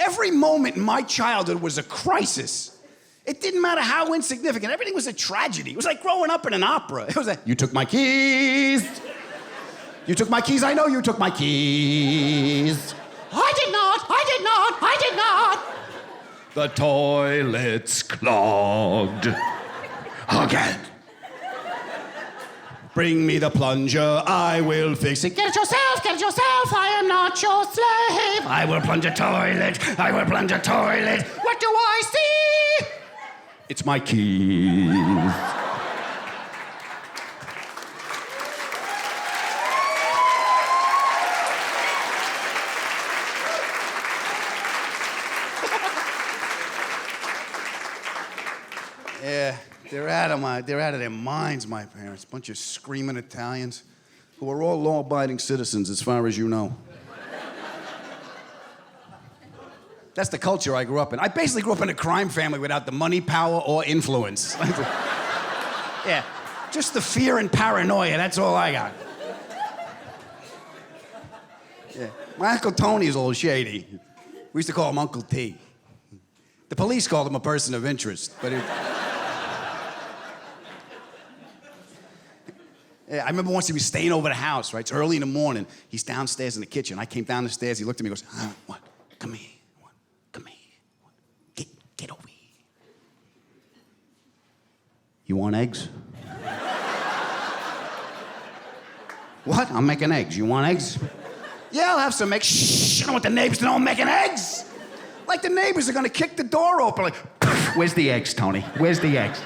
Every moment in my childhood was a crisis. It didn't matter how insignificant. Everything was a tragedy. It was like growing up in an opera. It was like, you took my keys. You took my keys. I know you took my keys. I did not. I did not. I did not. The toilet's clogged. Again. Bring me the plunger, I will fix it. Get it yourself, I am not your slave. I will plunge a toilet, I will plunge a toilet. What do I see? It's my keys. Yeah. They're out of their minds, my parents. Bunch of screaming Italians who are all law-abiding citizens, as far as you know. That's the culture I grew up in. I basically grew up in a crime family without the money, power, or influence. Yeah, just the fear and paranoia, that's all I got. Yeah, my Uncle Tony is a little shady. We used to call him Uncle T. The police called him a person of interest, but I remember once he was staying over the house, right? It's early in the morning. He's downstairs in the kitchen. I came down the stairs. He looked at me and goes, what? Come here. What? Come here. What? Get over here. You want eggs? What? I'm making eggs. You want eggs? Yeah, I'll have some eggs. Shh, I don't want the neighbors to know I'm making eggs. Like the neighbors are going to kick the door open. Like, where's the eggs, Tony? Where's the eggs?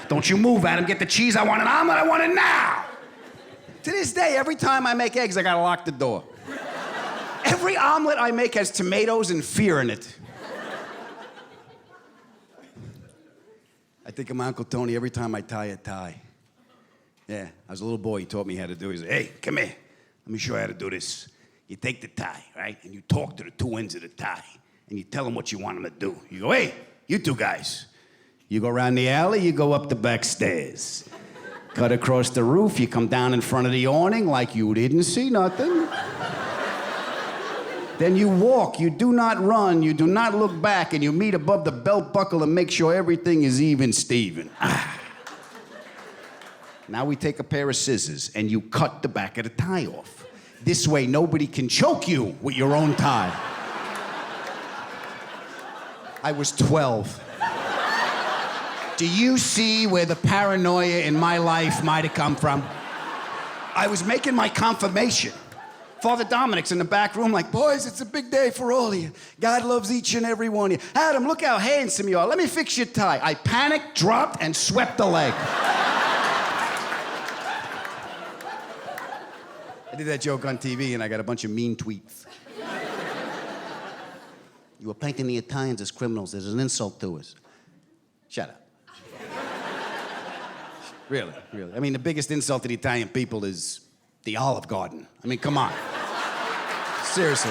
Don't you move, Adam. Get the cheese. I want an omelet. I want it now. To this day, every time I make eggs, I gotta lock the door. Every omelet I make has tomatoes and fear in it. I think of my Uncle Tony every time I tie a tie. Yeah, I was a little boy, he taught me how to do it. He said, hey, come here. Let me show you how to do this. You take the tie, right? And you talk to the two ends of the tie. And you tell them what you want them to do. You go, hey, you two guys. You go around the alley, you go up the back stairs. Cut across the roof, you come down in front of the awning like you didn't see nothing. Then you walk, you do not run, you do not look back, and you meet above the belt buckle and make sure everything is even Steven. Now we take a pair of scissors and you cut the back of the tie off. This way nobody can choke you with your own tie. I was 12. Do you see where the paranoia in my life might have come from? I was making my confirmation. Father Dominic's in the back room like, boys, it's a big day for all of you. God loves each and every one of you. Adam, look how handsome you are. Let me fix your tie. I panicked, dropped, and swept the leg. I did that joke on TV and I got a bunch of mean tweets. You were painting the Italians as criminals. There's an insult to us. Shut up. Really. I mean, the biggest insult to the Italian people is the Olive Garden. I mean, come on. Seriously.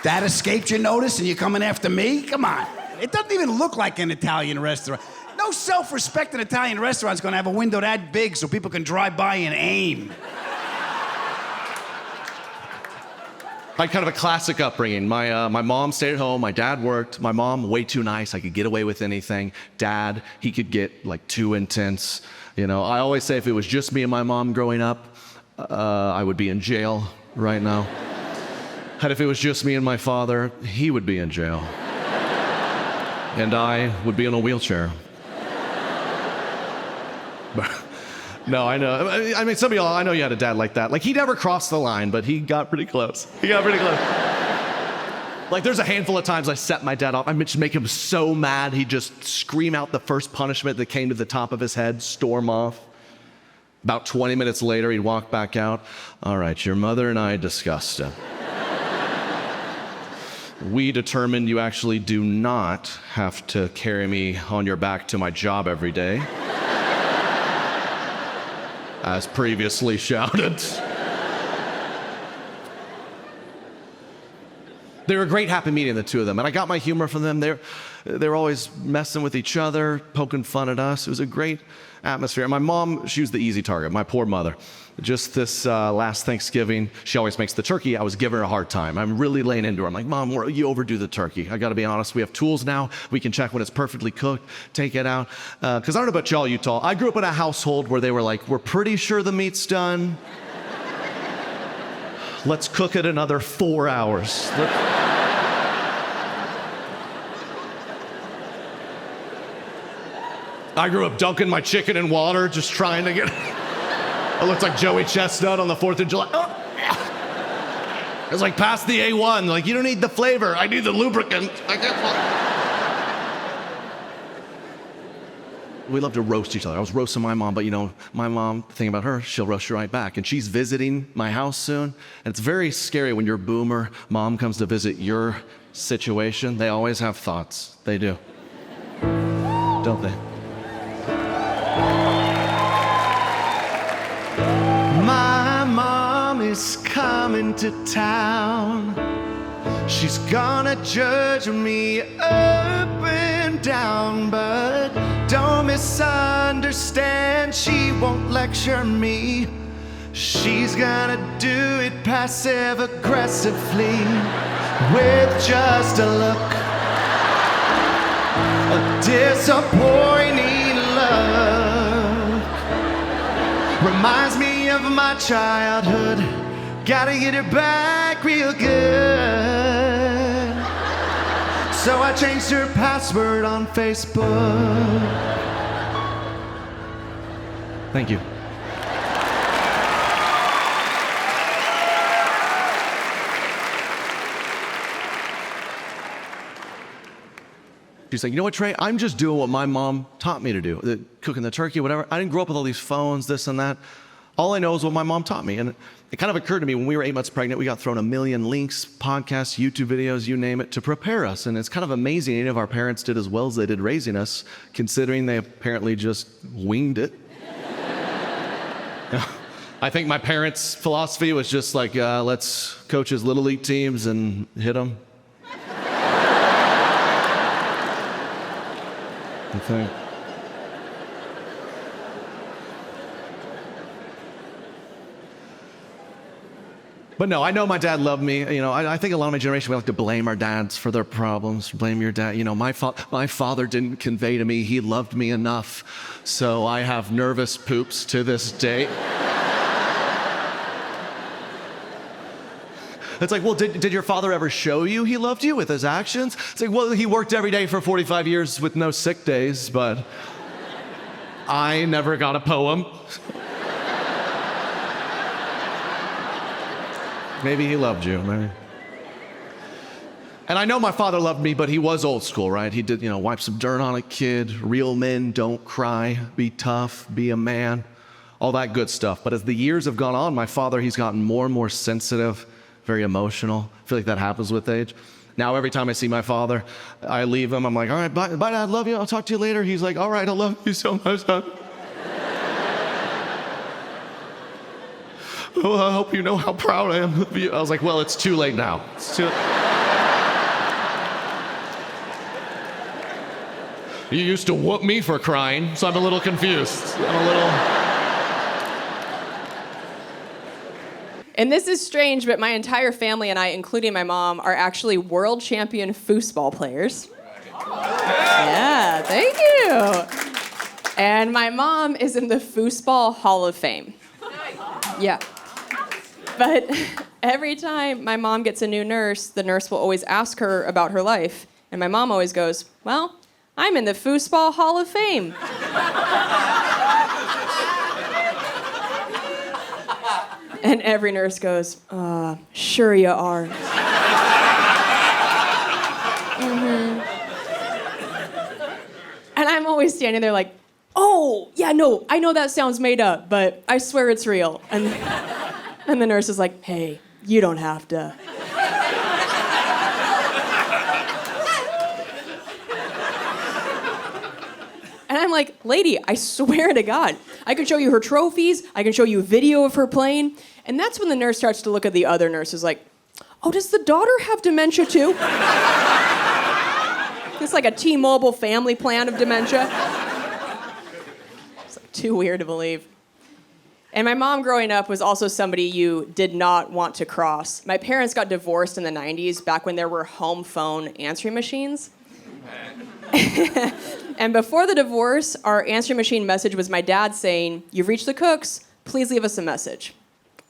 That escaped your notice and you're coming after me? Come on. It doesn't even look like an Italian restaurant. No self-respecting Italian restaurant's gonna have a window that big so people can drive by and aim. I had kind of a classic upbringing. My mom stayed at home, my dad worked. My mom, way too nice, I could get away with anything. Dad, he could get like too intense. You know, I always say if it was just me and my mom growing up, I would be in jail right now. And if it was just me and my father, he would be in jail. And I would be in a wheelchair. No, I know. I mean, some of y'all, I know you had a dad like that. Like, he never crossed the line, but he got pretty close. Like, there's a handful of times I set my dad off. I just make him so mad, he'd just scream out the first punishment that came to the top of his head, storm off. About 20 minutes later, he'd walk back out. All right, your mother and I discussed it. We determined you actually do not have to carry me on your back to my job every day. As previously shouted. They were a great happy medium, the two of them. And I got my humor from them. They were always messing with each other, poking fun at us. It was a great atmosphere. And my mom, she was the easy target, my poor mother. Just this last Thanksgiving, she always makes the turkey. I was giving her a hard time. I'm really laying into her. I'm like, Mom, you overdo the turkey. I got to be honest. We have tools now. We can check when it's perfectly cooked, take it out. Because I don't know about y'all, Utah. I grew up in a household where they were like, we're pretty sure the meat's done. Let's cook it another 4 hours. I grew up dunking my chicken in water, just trying to get it. I looked like Joey Chestnut on the 4th of July. Oh. It was like, pass the A1. Like, you don't need the flavor. I need the lubricant. We love to roast each other. I was roasting my mom, but my mom, the thing about her, she'll roast you right back. And she's visiting my house soon. And it's very scary when your boomer mom comes to visit your situation. They always have thoughts. They do. Don't they? My mom is coming to town. She's gonna judge me up and down, but don't misunderstand, she won't lecture me. She's gonna do it passive aggressively with just a look, a disappointing look. Reminds me of my childhood. Gotta get it back real good. So I changed her password on Facebook. Thank you. She's like, you know what, Trey? I'm just doing what my mom taught me to do. Cooking the turkey, whatever. I didn't grow up with all these phones, this and that. All I know is what my mom taught me. And it kind of occurred to me when we were 8 months pregnant, we got thrown a million links, podcasts, YouTube videos, you name it, to prepare us. And it's kind of amazing any of our parents did as well as they did raising us, considering they apparently just winged it. I think my parents' philosophy was just like, let's coach his little league teams and hit them. I think. But no, I know my dad loved me. I think a lot of my generation, we like to blame our dads for their problems. Blame your dad. My father didn't convey to me he loved me enough. So I have nervous poops to this day. It's like, well, did your father ever show you he loved you with his actions? It's like, well, he worked every day for 45 years with no sick days, but I never got a poem. Maybe he loved you, maybe. And I know my father loved me, but he was old school, right? He did, wipe some dirt on a kid, real men don't cry, be tough, be a man, all that good stuff. But as the years have gone on, my father, he's gotten more and more sensitive, very emotional. I feel like that happens with age. Now, every time I see my father, I leave him. I'm like, all right, bye, Dad, love you. I'll talk to you later. He's like, all right, I love you so much, Dad. Well, I hope you know how proud I am of you. I was like, well, it's too late now. It's too... You used to whoop me for crying, so I'm a little confused. And this is strange, but my entire family and I, including my mom, are actually world champion foosball players. Yeah, thank you. And my mom is in the Foosball Hall of Fame. Yeah. But every time my mom gets a new nurse, the nurse will always ask her about her life. And my mom always goes, well, I'm in the Foosball Hall of Fame. And every nurse goes, sure you are. And I'm always standing there like, oh, yeah, no, I know that sounds made up, but I swear it's real. And the nurse is like, hey, you don't have to. And I'm like, lady, I swear to God, I can show you her trophies, I can show you a video of her playing. And that's when the nurse starts to look at the other nurses like, oh, does the daughter have dementia too? It's like a T-Mobile family plan of dementia. It's like too weird to believe. And my mom growing up was also somebody you did not want to cross. My parents got divorced in the 90s, back when there were home phone answering machines. And before the divorce, our answering machine message was my dad saying, "You've reached the Cooks, please leave us a message."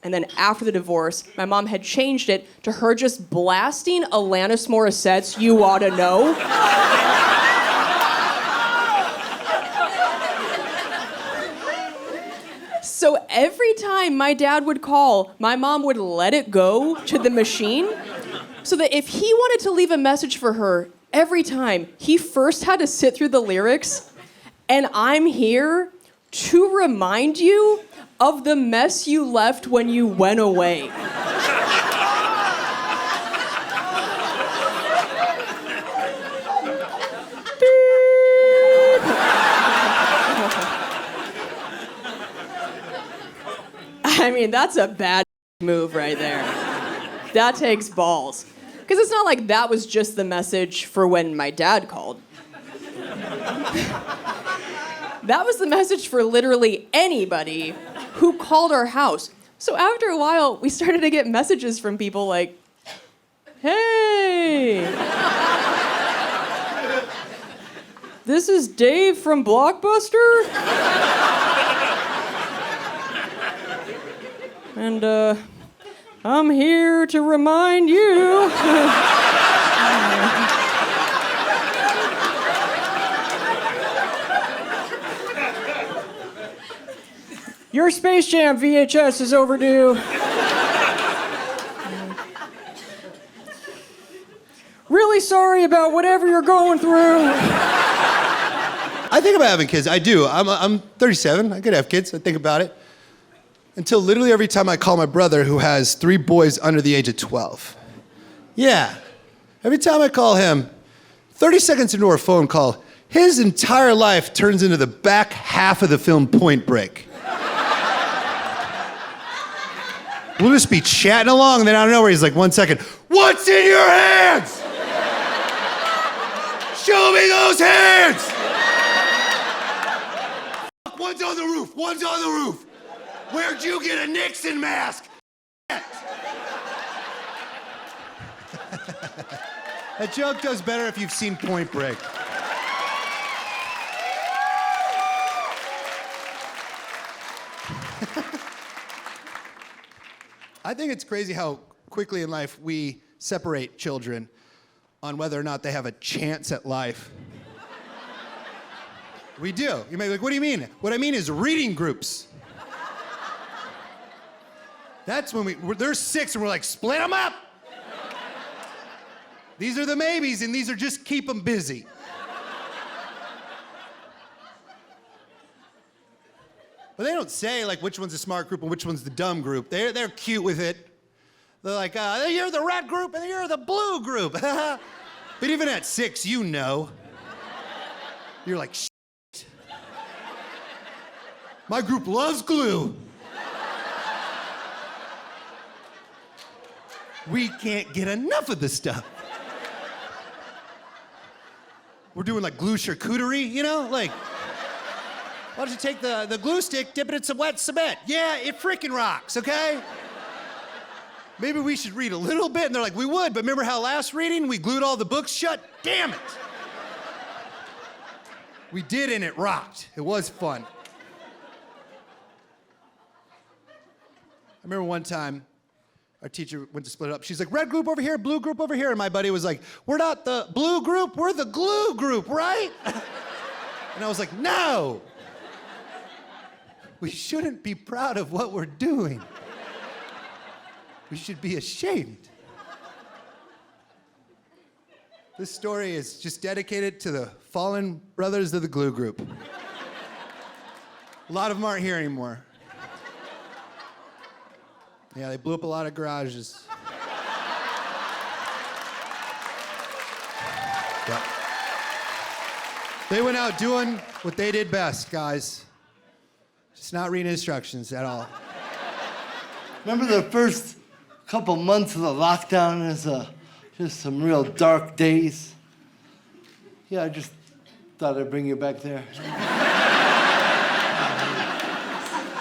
And then after the divorce, my mom had changed it to her just blasting Alanis Morissette's "You Oughta Know." So every time my dad would call, my mom would let it go to the machine so that if he wanted to leave a message for her, every time, he first had to sit through the lyrics, and I'm here to remind you of the mess you left when you went away. I mean, that's a bad move right there. That takes balls. Because it's not like that was just the message for when my dad called. That was the message for literally anybody who called our house. So after a while, we started to get messages from people like, "Hey, this is Dave from Blockbuster. And I'm here to remind you." "Your Space Jam VHS is overdue. Really sorry about whatever you're going through." I think about having kids. I do. I'm 37. I could have kids. I think about it. Until literally every time I call my brother, who has 3 boys under the age of 12. Yeah. Every time I call him, 30 seconds into our phone call, his entire life turns into the back half of the film Point Break. We'll just be chatting along, and then out of nowhere, he's like, 1 second, "What's in your hands? Show me those hands!" "One's on the roof, one's on the roof. Where'd you get a Nixon mask?" That joke does better if you've seen Point Break. I think it's crazy how quickly in life we separate children on whether or not they have a chance at life. We do. You may be like, "What do you mean?" What I mean is reading groups. That's when they're 6 and we're like, "Split them up. These are the maybes and these are just keep them busy." But they don't say like which one's the smart group and which one's the dumb group. They're cute with it. They're like, "You're the red group and you're the blue group." But even at 6, you know. You're like, "Shit. My group loves glue. We can't get enough of this stuff." We're doing like glue charcuterie, you know? Like, why don't you take the glue stick, dip it in some wet cement? Yeah, it freaking rocks, okay? Maybe we should read a little bit. And they're like, "We would, but remember how last reading we glued all the books shut? Damn it." We did, and it rocked. It was fun. I remember one time, our teacher went to split it up. She's like, "Red group over here, blue group over here." And my buddy was like, "We're not the blue group, we're the glue group, right?" And I was like, "No. We shouldn't be proud of what we're doing. We should be ashamed." This story is just dedicated to the fallen brothers of the glue group. A lot of them aren't here anymore. Yeah, they blew up a lot of garages. Yep. They went out doing what they did best, guys. Just not reading instructions at all. Remember the first couple months of the lockdown is just some real dark days. Yeah, I just thought I'd bring you back there.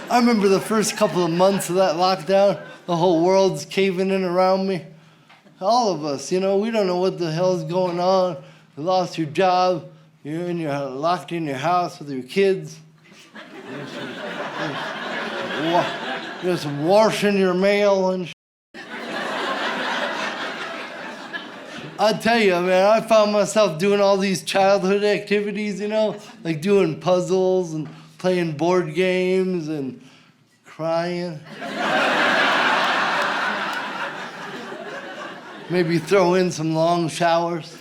I remember the first couple of months of that lockdown, the whole world's caving in around me. All of us, we don't know what the hell's going on. You lost your job, you're locked in your house with your kids. Just washing your mail and I tell you, man, I found myself doing all these childhood activities, like doing puzzles and playing board games and crying. Maybe throw in some long showers.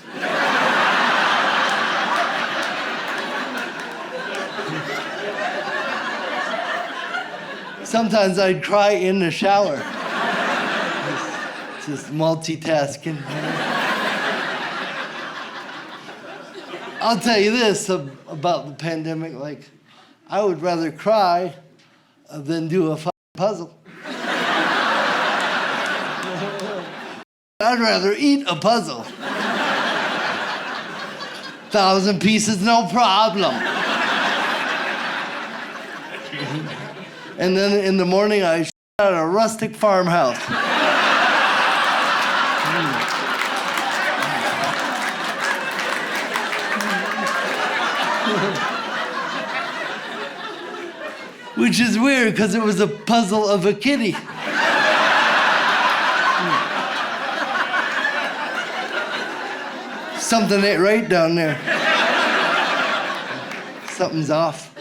Sometimes I'd cry in the shower. Just multitasking. I'll tell you this about the pandemic, I would rather cry than do a fucking puzzle. I'd rather eat a puzzle. 1,000 pieces, no problem. And then in the morning, I shit at a rustic farmhouse. Which is weird, because it was a puzzle of a kitty. Something ain't right down there. Something's off.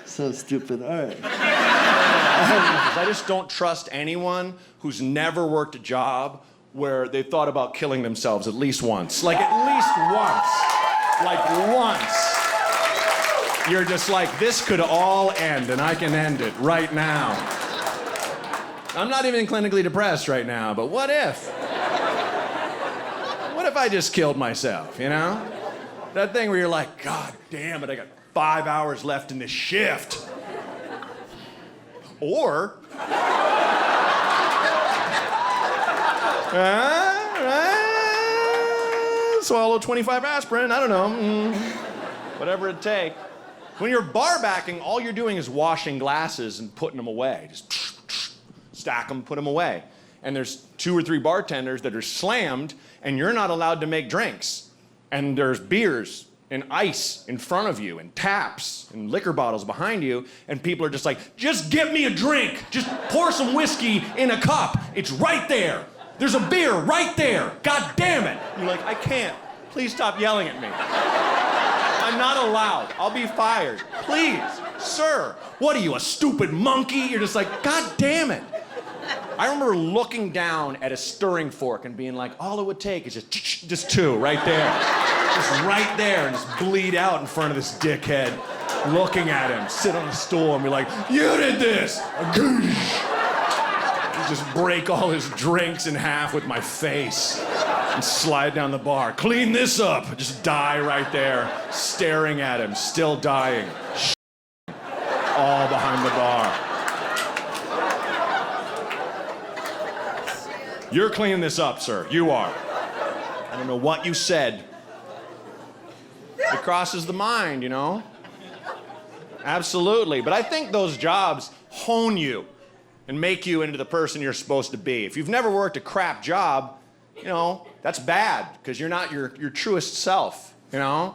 So stupid. All right. I just don't trust anyone who's never worked a job where they thought about killing themselves at least once. At least once. Once. You're just like, this could all end, and I can end it right now. I'm not even clinically depressed right now, but what if? What if I just killed myself, That thing where you're like, God damn it, I got 5 hours left in this shift. Or... swallow 25 aspirin, I don't know. Whatever it takes. When you're bar backing, all you're doing is washing glasses and putting them away. Just stack them, put them away. And there's 2 or 3 bartenders that are slammed, and you're not allowed to make drinks. And there's beers and ice in front of you, and taps and liquor bottles behind you, and people are just like, just get me a drink. Just pour some whiskey in a cup. It's right there. There's a beer right there. God damn it. You're like, I can't. Please stop yelling at me. I'm not allowed. I'll be fired. Please, sir. What are you, a stupid monkey? You're just like, God damn it. I remember looking down at a stirring fork and being like, all it would take is just 2 right there. Just right there, and just bleed out in front of this dickhead. Looking at him, sit on a stool and be like, you did this. Just break all his drinks in half with my face and slide down the bar. Clean this up. Just die right there, staring at him, still dying. All behind the bar. You're cleaning this up, sir. You are. I don't know what you said. It crosses the mind, Absolutely. But I think those jobs hone you and make you into the person you're supposed to be. If you've never worked a crap job, that's bad, because you're not your truest self, I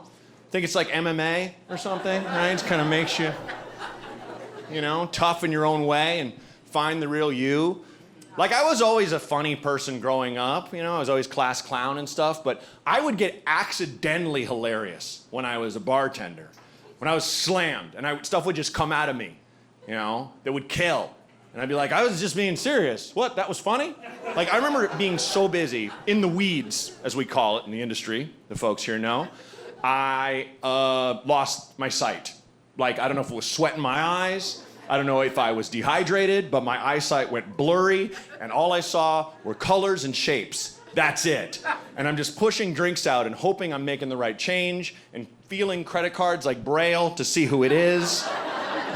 think it's like MMA or something, right? It kind of makes you, tough in your own way and find the real you. I was always a funny person growing up, I was always class clown and stuff, but I would get accidentally hilarious when I was a bartender. When I was slammed, and stuff would just come out of me, that would kill. And I'd be like, I was just being serious. What, that was funny? I remember being so busy, in the weeds, as we call it in the industry, the folks here know, I lost my sight. I don't know if it was sweat in my eyes, I don't know if I was dehydrated, but my eyesight went blurry, and all I saw were colors and shapes. That's it. And I'm just pushing drinks out and hoping I'm making the right change, and feeling credit cards like Braille to see who it is.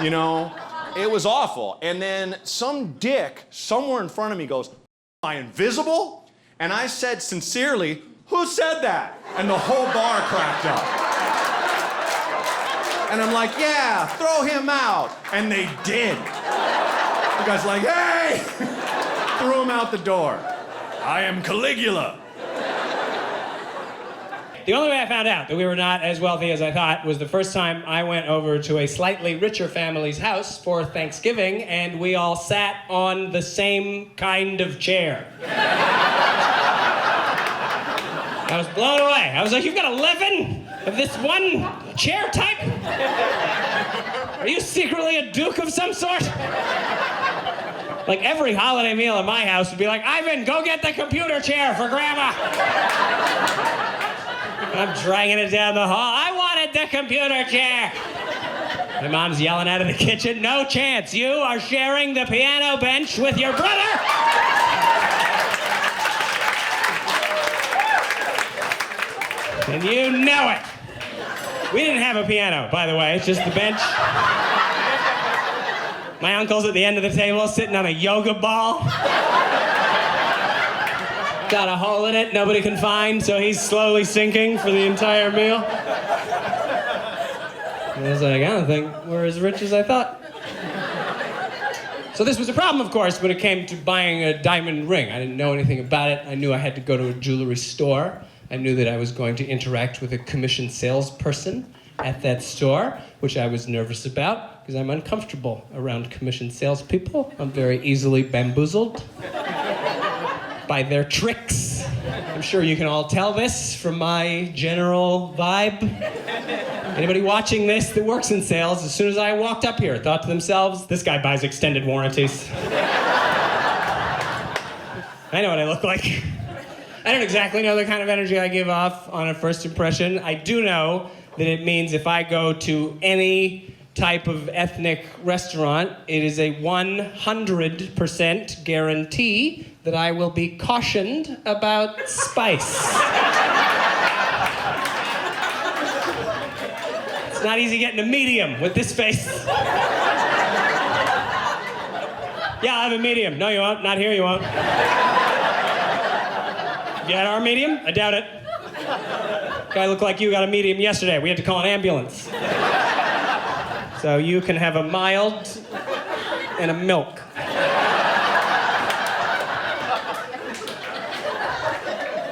You know, it was awful. And then some dick somewhere in front of me goes, "Am I invisible?" And I said sincerely, "Who said that?" And the whole bar cracked up. And I'm like, "Yeah, throw him out." And they did. The guy's like, "Hey!" Threw him out the door. I am Caligula. The only way I found out that we were not as wealthy as I thought was the first time I went over to a slightly richer family's house for Thanksgiving, and we all sat on the same kind of chair. I was blown away. I was like, "You've got 11 of this one chair type? Are you secretly a duke of some sort?" Like every holiday meal at my house would be like, "Ivan, go get the computer chair for Grandma." I'm dragging it down the hall. "I wanted the computer chair." My mom's yelling out of the kitchen, "No chance. You are sharing the piano bench with your brother." And you know it. We didn't have a piano, by the way. It's just the bench. My uncle's at the end of the table sitting on a yoga ball. Got a hole in it nobody can find, so he's slowly sinking for the entire meal. And I was like, "I don't think we're as rich as I thought." So this was a problem, of course, when it came to buying a diamond ring. I didn't know anything about it. I knew I had to go to a jewelry store. I knew that I was going to interact with a commission salesperson at that store, which I was nervous about because I'm uncomfortable around commission salespeople. I'm very easily bamboozled by their tricks. I'm sure you can all tell this from my general vibe. Anybody watching this that works in sales, as soon as I walked up here, thought to themselves, "This guy buys extended warranties." I know what I look like. I don't exactly know the kind of energy I give off on a first impression. I do know that it means if I go to any type of ethnic restaurant, it is a 100% guarantee that I will be cautioned about spice. It's not easy getting a medium with this face. "Yeah, I'll have a medium." "No, you won't. Not here, you won't." "You had our medium?" "I doubt it. Guy looked like you got a medium yesterday. We had to call an ambulance." "So you can have a mild and a milk."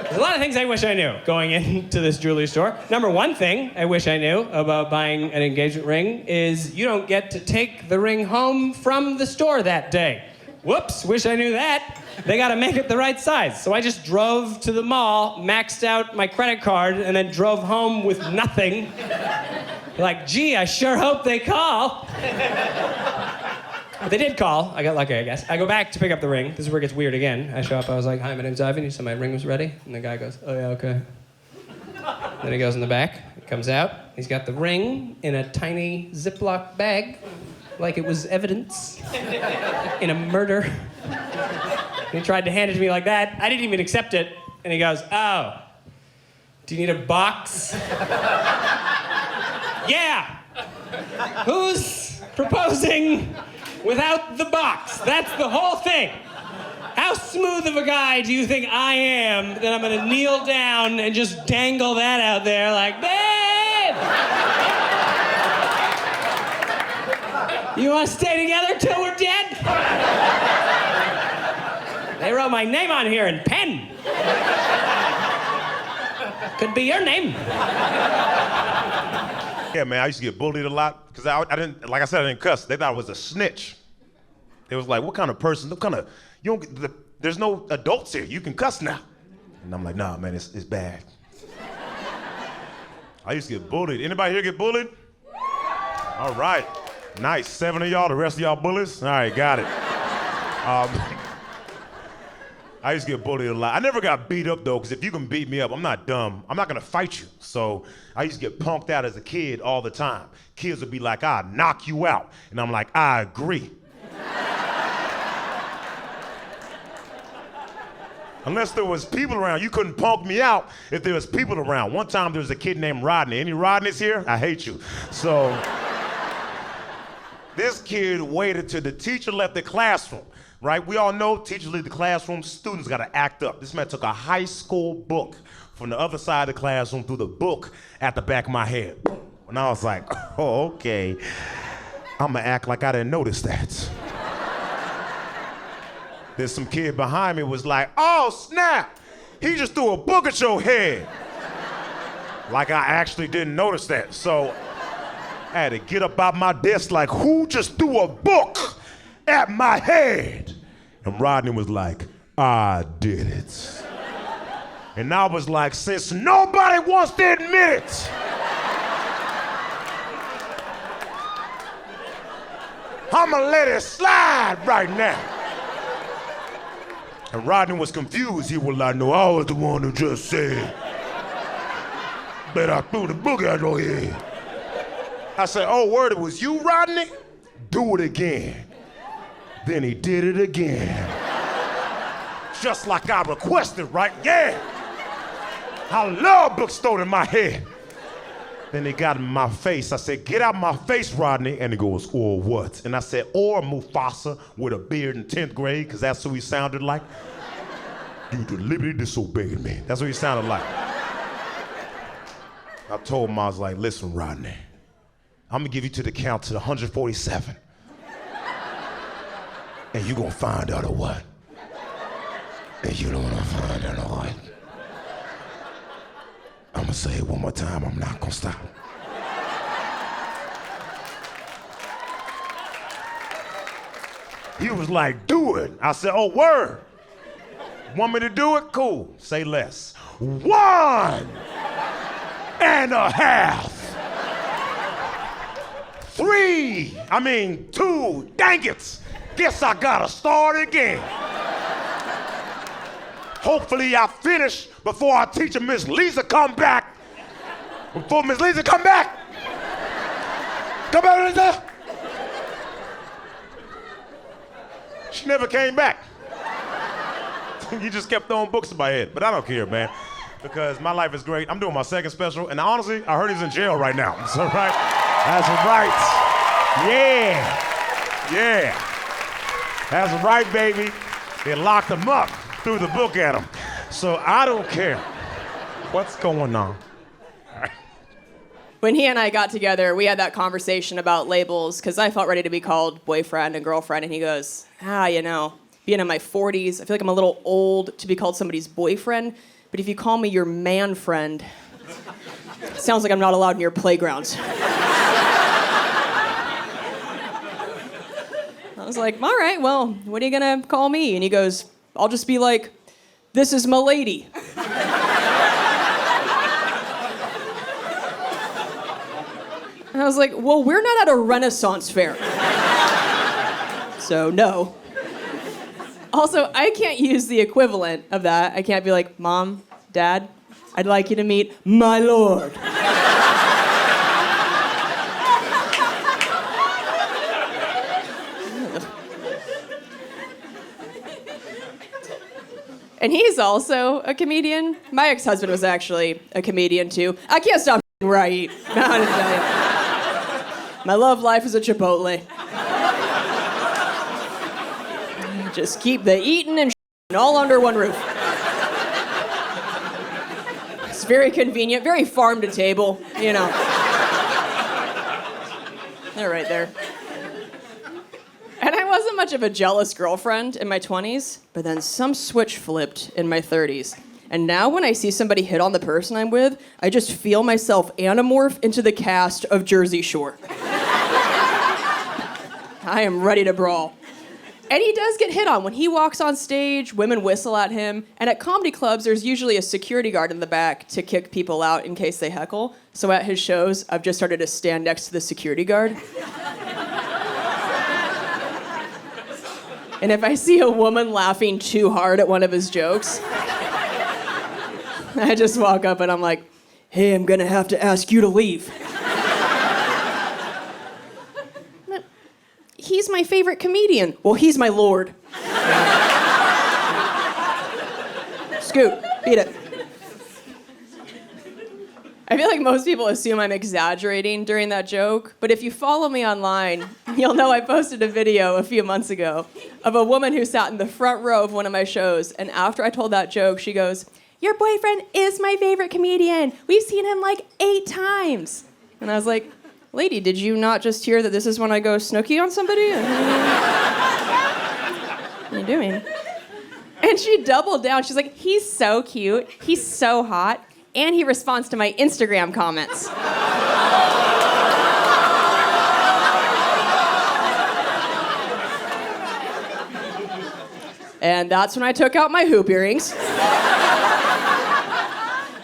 There's a lot of things I wish I knew going into this jewelry store. Number one thing I wish I knew about buying an engagement ring is you don't get to take the ring home from the store that day. Whoops, wish I knew that. They gotta make it the right size. So I just drove to the mall, maxed out my credit card, and then drove home with nothing. Like, gee, I sure hope they call. But they did call. I got lucky, I guess. I go back to pick up the ring. This is where it gets weird again. I show up, I was like, "Hi, my name's Ivan. You said my ring was ready?" And the guy goes, "Oh, yeah, okay." Then he goes in the back, he comes out. He's got the ring in a tiny Ziploc bag, like it was evidence in a murder. And he tried to hand it to me like that. I didn't even accept it. And he goes, "Oh, do you need a box?" "Yeah. Who's proposing without the box? That's the whole thing. How smooth of a guy do you think I am that I'm gonna kneel down and just dangle that out there like, babe? You wanna stay together till we're dead?" They wrote my name on here in pen. Could be your name. Yeah, man, I used to get bullied a lot because I didn't, like I said, I didn't cuss. They thought I was a snitch. They was like, "What kind of person? What kind of? You don't. There's no adults here. You can cuss now." And I'm like, "Nah, man, it's bad." I used to get bullied. Anybody here get bullied? All right, nice. 7 of y'all. The rest of y'all bullies. All right, got it. I used to get bullied a lot. I never got beat up though, because if you can beat me up, I'm not dumb. I'm not gonna fight you. So I used to get punked out as a kid all the time. Kids would be like, "I'll knock you out." And I'm like, "I agree." Unless there was people around, you couldn't punk me out if there was people around. One time there was a kid named Rodney. Any Rodneys here? I hate you. So This kid waited till the teacher left the classroom, right? We all know teachers leave the classroom, students gotta act up. This man took a high school book from the other side of the classroom, threw the book at the back of my head. And I was like, oh, okay. I'm gonna act like I didn't notice that. Then some kid behind me was like, oh, snap! He just threw a book at your head. Like I actually didn't notice that. So I had to get up out my desk like, who just threw a book at my head? And Rodney was like, I did it. And I was like, since nobody wants to admit it, I'ma let it slide right now. And Rodney was confused. He was like, no, I was the one who just said that I threw the book at your head. I said, oh, word, it was you, Rodney? Do it again. Then he did it again. Just like I requested, right? Yeah. I love books thrown in my head. Then he got in my face. I said, get out my face, Rodney. And he goes, or what? And I said, or Mufasa with a beard in 10th grade, because that's who he sounded like. You deliberately disobeyed me. That's what he sounded like. I told him, I was like, listen, Rodney, I'm gonna give you to the count to 147. And you gonna find out or what? And you don't wanna find out or what? I'm gonna say it one more time, I'm not gonna stop. He was like, do it. I said, oh, word. Want me to do it? Cool, say less. 1.5. 2. Dang it. Guess I gotta start again. Hopefully I finish before our teacher, Miss Lisa, come back. Before Miss Lisa come back. Come back, Lisa. She never came back. You just kept throwing books in my head, but I don't care, man. Because my life is great. I'm doing my second special, and honestly, I heard he's in jail right now. That's all right. That's right. Yeah. Yeah. That's right, baby. They locked him up, threw the book at him. So I don't care. What's going on? When he and I got together, we had that conversation about labels, because I felt ready to be called boyfriend and girlfriend, and he goes, being in my 40s, I feel like I'm a little old to be called somebody's boyfriend, but if you call me your man friend, sounds like I'm not allowed in your playgrounds. I was like, all right, well, what are you gonna call me? And he goes, I'll just be like, this is my lady. And I was like, well, we're not at a Renaissance fair. So no. Also, I can't use the equivalent of that. I can't be like, Mom, Dad, I'd like you to meet my lord. And he's also a comedian. My ex-husband was actually a comedian too. I can't stop right. No, I didn't tell you. My love life is a Chipotle. Just keep the eating and all under one roof. It's very convenient, very farm to table, you know. They're right there. And I wasn't much of a jealous girlfriend in my 20s, but then some switch flipped in my 30s. And now when I see somebody hit on the person I'm with, I just feel myself anamorph into the cast of Jersey Shore. I am ready to brawl. And he does get hit on. When he walks on stage, women whistle at him. And at comedy clubs, there's usually a security guard in the back to kick people out in case they heckle. So at his shows, I've just started to stand next to the security guard. And if I see a woman laughing too hard at one of his jokes, I just walk up and I'm like, hey, I'm gonna have to ask you to leave. He's my favorite comedian. Well, he's my lord. Scoot, beat it. I feel like most people assume I'm exaggerating during that joke, but if you follow me online, you'll know I posted a video a few months ago of a woman who sat in the front row of one of my shows, and after I told that joke, she goes, "Your boyfriend is my favorite comedian. We've seen him like 8 times." And I was like, "Lady, did you not just hear that this is when I go snooky on somebody? What are you doing?" And she doubled down. She's like, "He's so cute. He's so hot. And he responds to my Instagram comments." And that's when I took out my hoop earrings.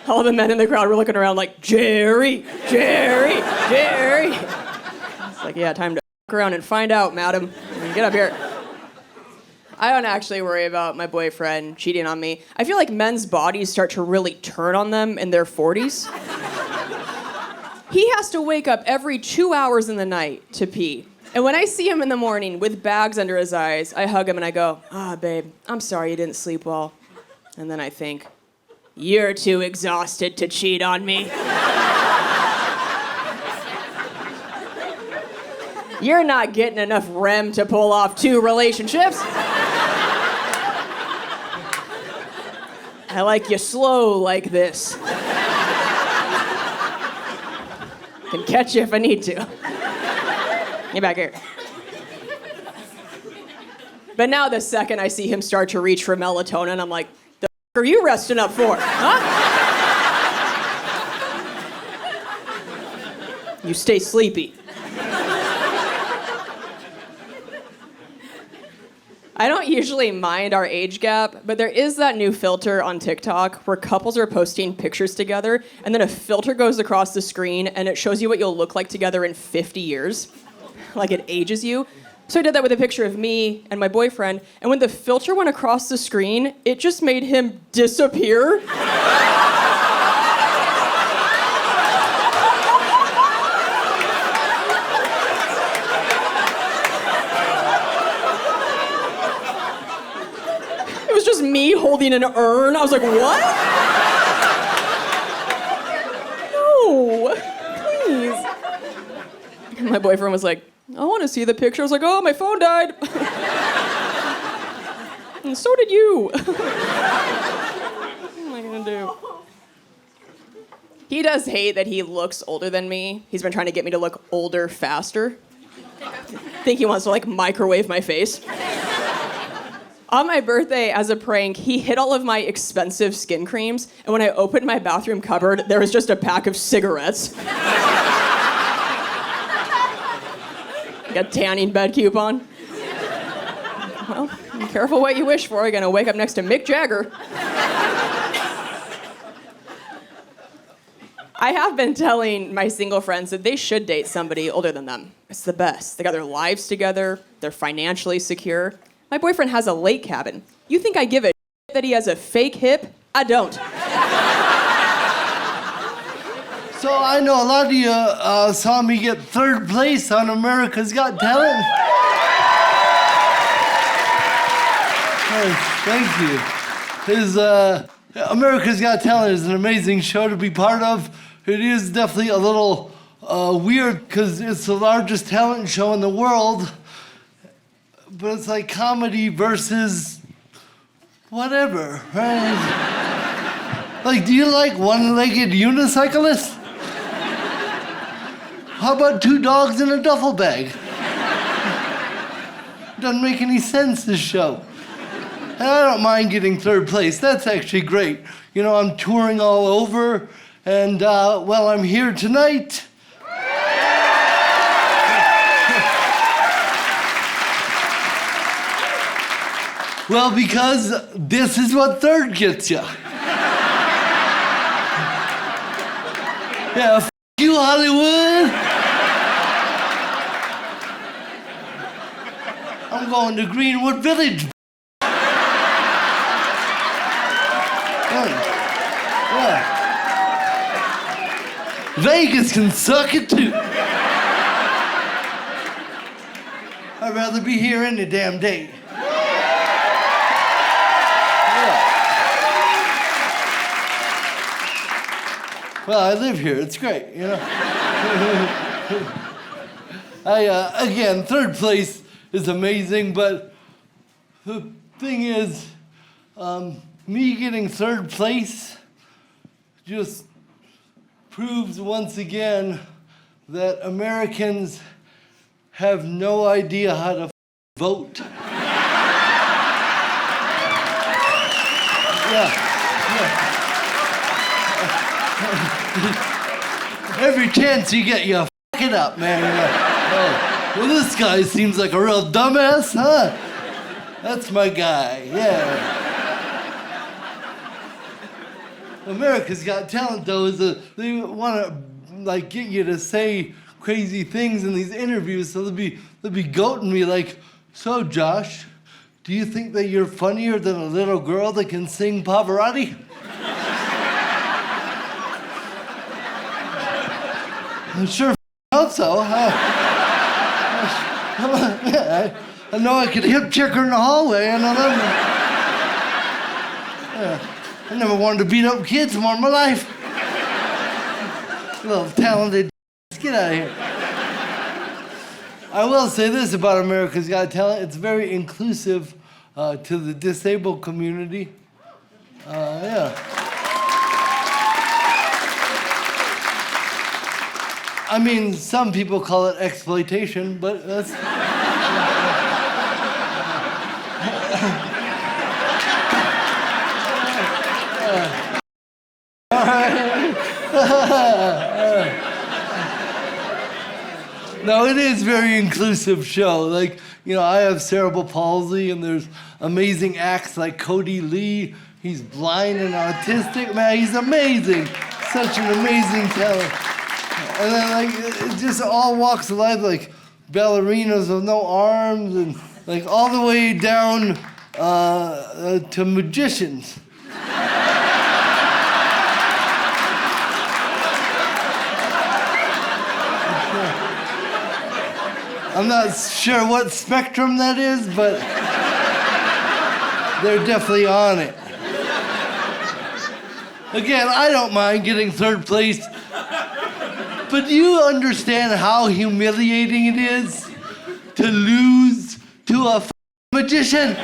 All the men in the crowd were looking around like, "Jerry, Jerry, Jerry." It's like, yeah, time to f*** around and find out, madam. Get up here. I don't actually worry about my boyfriend cheating on me. I feel like men's bodies start to really turn on them in their 40s. He has to wake up every 2 hours in the night to pee. And when I see him in the morning with bags under his eyes, I hug him and I go, "Babe, I'm sorry you didn't sleep well." And then I think, "You're too exhausted to cheat on me." You're not getting enough REM to pull off 2 relationships. I like you slow like this. Can catch you if I need to. Get back here. But now the second I see him start to reach for melatonin, I'm like, "The f*** are you resting up for, huh?" You stay sleepy. I don't usually mind our age gap, but there is that new filter on TikTok where couples are posting pictures together, and then a filter goes across the screen, and it shows you what you'll look like together in 50 years. Like it ages you. So I did that with a picture of me and my boyfriend, and when the filter went across the screen, it just made him disappear. Just me holding an urn. I was like, "What? No, please." And my boyfriend was like, "I want to see the picture." I was like, "Oh, my phone died." And so did you. What am I gonna do? He does hate that he looks older than me. He's been trying to get me to look older faster. I think he wants to like microwave my face. On my birthday, as a prank, he hid all of my expensive skin creams, and when I opened my bathroom cupboard, there was just a pack of cigarettes. Like a tanning bed coupon. Well, be careful what you wish for. You're gonna wake up next to Mick Jagger. I have been telling my single friends that they should date somebody older than them. It's the best. They got their lives together, they're financially secure. My boyfriend has a lake cabin. You think I give a shit that he has a fake hip? I don't. So I know a lot of you saw me get 3rd place on America's Got Talent. Thank you. America's Got Talent is an amazing show to be part of. It is definitely a little weird because it's the largest talent show in the world. But it's like comedy versus whatever, right? Like, do you like one-legged unicyclists? How about 2 dogs in a duffel bag? Doesn't make any sense, this show. And I don't mind getting 3rd place. That's actually great. You know, I'm touring all over, and, I'm here tonight. Well, because this is what 3rd gets you. Yeah, f*** you, Hollywood. I'm going to Greenwood Village. Yeah. Vegas can suck it too. I'd rather be here any damn day. Well, I live here. It's great, you know. Again, third place is amazing, but the thing is, me getting third place just proves once again that Americans have no idea how to vote. Every chance you get, you f it up, man. Oh, well, this guy seems like a real dumbass, huh? That's my guy, yeah. America's Got Talent, though, is they want to like get you to say crazy things in these interviews, so they'll be goating me like, so Josh, do you think that you're funnier than a little girl that can sing Pavarotti? I sure hope so. I know I could hip check her in the hallway, and I never wanted to beat up kids more in my life. Little talented, get out of here. I will say this about America's Got Talent: it's very inclusive to the disabled community. Yeah. I mean, some people call it exploitation, but that's... No, it is a very inclusive show. Like, you know, I have cerebral palsy, and there's amazing acts like Cody Lee. He's blind and autistic. Man, he's amazing. Such an amazing talent. And then, like, it just all walks of life, like ballerinas with no arms, and like all the way down to magicians. I'm not sure what spectrum that is, but they're definitely on it. Again, I don't mind getting third place. But do you understand how humiliating it is to lose to a magician?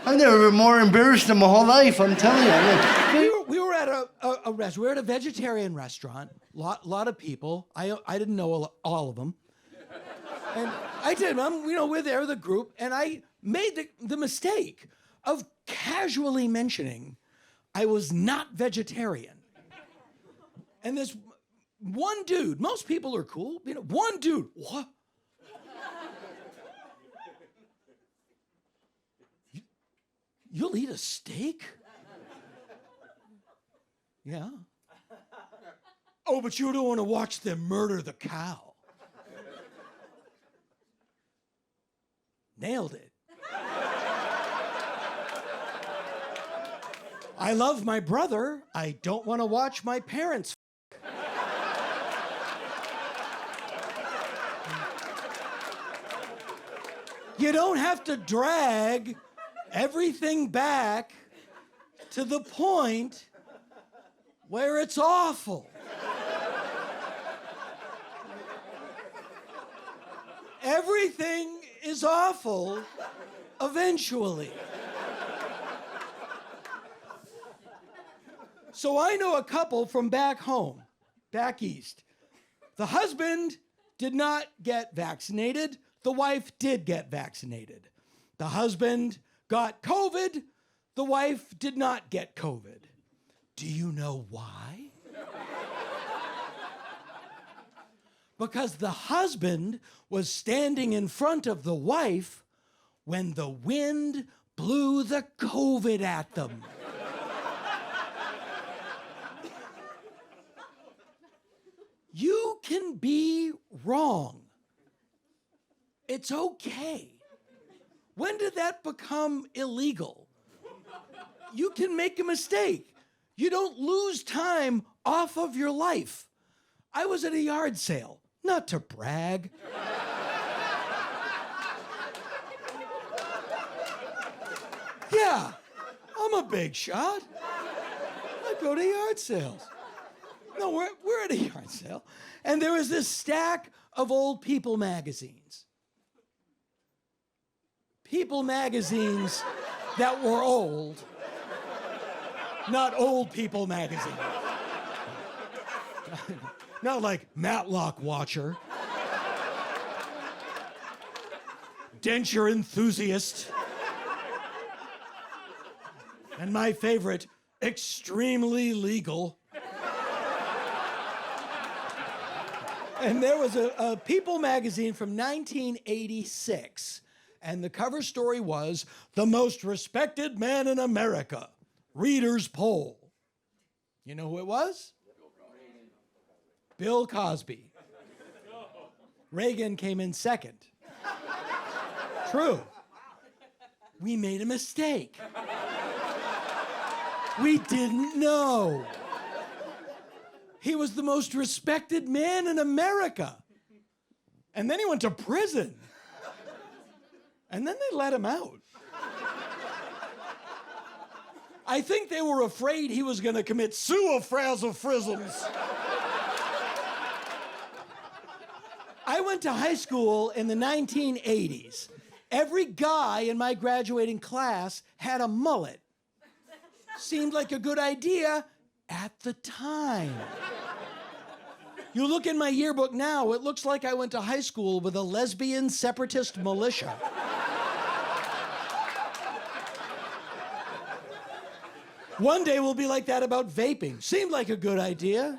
I've never been more embarrassed in my whole life, I'm telling you. We were at a restaurant. We were at a vegetarian restaurant. Lot of people. I didn't know all of them. And I did. We're there, the group, and I made the mistake of casually mentioning I was not vegetarian. And this one dude, most people are cool, one dude, what? You'll eat a steak? Yeah. Oh, but you don't want to watch them murder the cow. Nailed it. I love my brother. I don't want to watch my parents. You don't have to drag everything back to the point where it's awful. Everything is awful eventually. So I know a couple from back home, back east. The husband did not get vaccinated. The wife did get vaccinated. The husband got COVID. The wife did not get COVID. Do you know why? Because the husband was standing in front of the wife when the wind blew the COVID at them. You can be wrong. It's okay. When did that become illegal? You can make a mistake. You don't lose time off of your life. I was at a yard sale, not to brag. Yeah, I'm a big shot. I go to yard sales. No, we're at a yard sale. And there was this stack of old People magazines. People magazines that were old. Not Old People magazine. Not like Matlock Watcher. Denture Enthusiast. And my favorite, Extremely Legal. And there was a People magazine from 1986. And the cover story was, "The most respected man in America, Reader's Poll." You know who it was? Bill Cosby. Reagan came in second. True. We made a mistake. We didn't know. He was the most respected man in America. And then he went to prison. And then they let him out. I think they were afraid he was going to commit suifrazzle-frizzles. I went to high school in the 1980s. Every guy in my graduating class had a mullet. Seemed like a good idea at the time. You look in my yearbook now, it looks like I went to high school with a lesbian separatist militia. One day we'll be like that about vaping. Seemed like a good idea.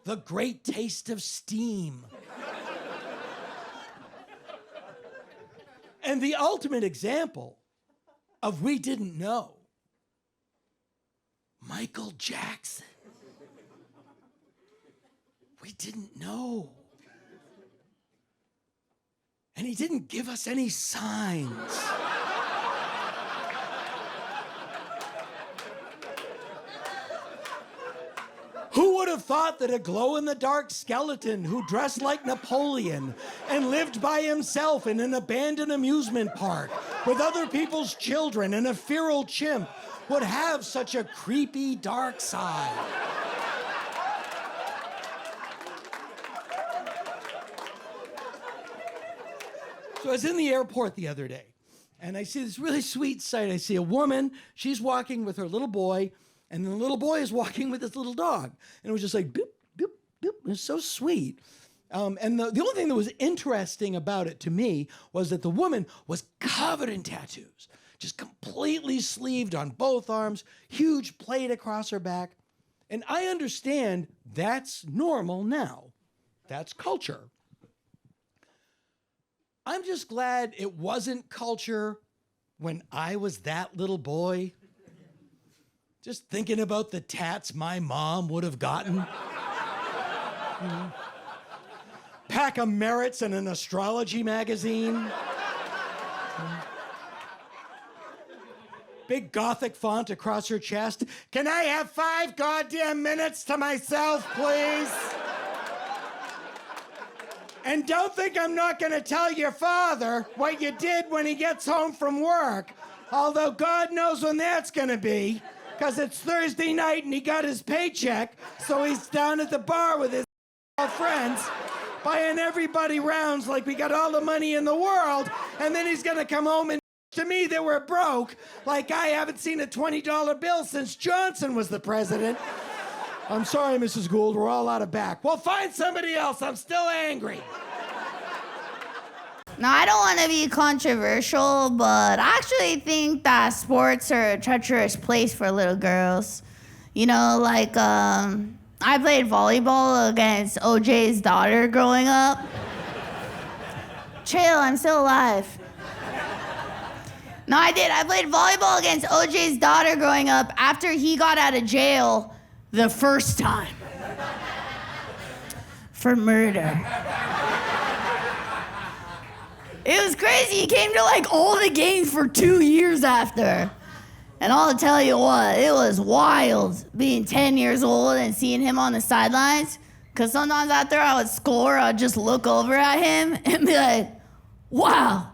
The great taste of steam. And the ultimate example of we didn't know. Michael Jackson. We didn't know. And he didn't give us any signs. Who would have thought that a glow-in-the-dark skeleton who dressed like Napoleon and lived by himself in an abandoned amusement park with other people's children and a feral chimp would have such a creepy dark side? So I was in the airport the other day, and I see this really sweet sight. I see a woman, she's walking with her little boy, and the little boy is walking with this little dog. And it was just like, boop, boop, boop. It was so sweet. And the only thing that was interesting about it to me was that the woman was covered in tattoos, just completely sleeved on both arms, huge plate across her back. And I understand that's normal now. That's culture. I'm just glad it wasn't culture when I was that little boy. Just thinking about the tats my mom would have gotten. Pack of merits in an astrology magazine. Big Gothic font across her chest. Can I have 5 goddamn minutes to myself, please? And don't think I'm not gonna tell your father what you did when he gets home from work. Although God knows when that's gonna be, because it's Thursday night and he got his paycheck, so he's down at the bar with his friends, buying everybody rounds like we got all the money in the world, and then he's gonna come home and to me that we're broke, like I haven't seen a $20 bill since Johnson was the president. I'm sorry, Mrs. Gould, we're all out of back. Well, find somebody else, I'm still angry. Now, I don't want to be controversial, but I actually think that sports are a treacherous place for little girls. You know, like, I played volleyball against OJ's daughter growing up. Chill, I'm still alive. No, I did. I played volleyball against OJ's daughter growing up after he got out of jail the first time. For murder. It was crazy. He came to like all the games for 2 years after. And I'll tell you what, it was wild being 10 years old and seeing him on the sidelines. Because sometimes after I would score, I'd just look over at him and be like, wow,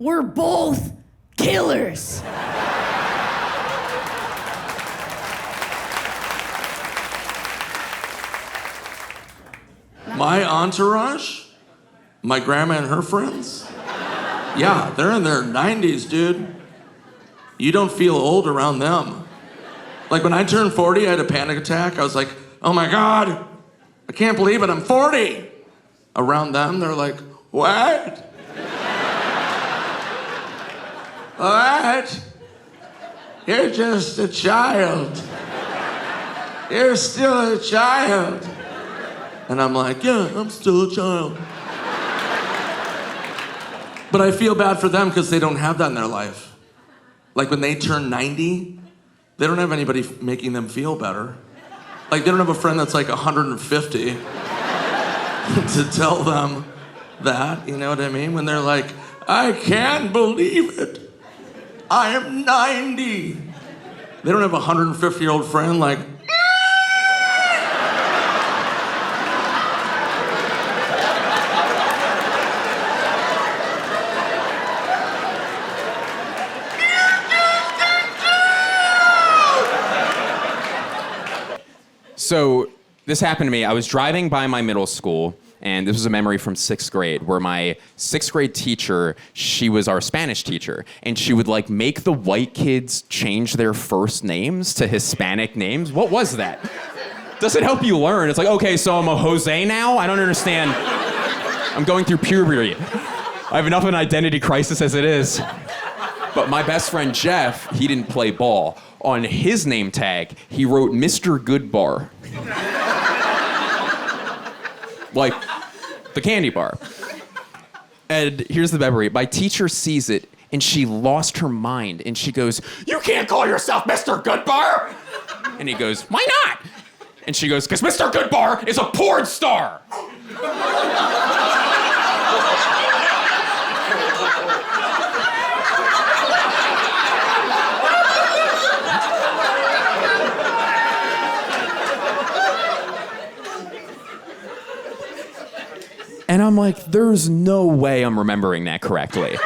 we're both killers. My entourage? My grandma and her friends? Yeah, they're in their 90s, dude. You don't feel old around them. Like when I turned 40, I had a panic attack. I was like, oh my God, I can't believe it, I'm 40. Around them, they're like, what? What? You're just a child. You're still a child. And I'm like, yeah, I'm still a child. But I feel bad for them because they don't have that in their life. Like when they turn 90, they don't have anybody making them feel better. Like they don't have a friend that's like 150 to tell them that, you know what I mean? When they're like, I can't believe it. I am 90. They don't have a 150-year-old friend like, So this happened to me. I was driving by my middle school, and this was a memory from 6th grade where my 6th grade teacher, she was our Spanish teacher, and she would like make the white kids change their first names to Hispanic names. What was that? Does it help you learn? It's like, okay, so I'm a Jose now? I don't understand. I'm going through puberty. I have enough of an identity crisis as it is. But my best friend Jeff, he didn't play ball. On his name tag, he wrote Mr. Goodbar. Like the candy bar. And here's the memory. My teacher sees it, and she lost her mind, and she goes, you can't call yourself Mr. Goodbar! And he goes, why not? And she goes, because Mr. Goodbar is a porn star! And I'm like, there's no way I'm remembering that correctly.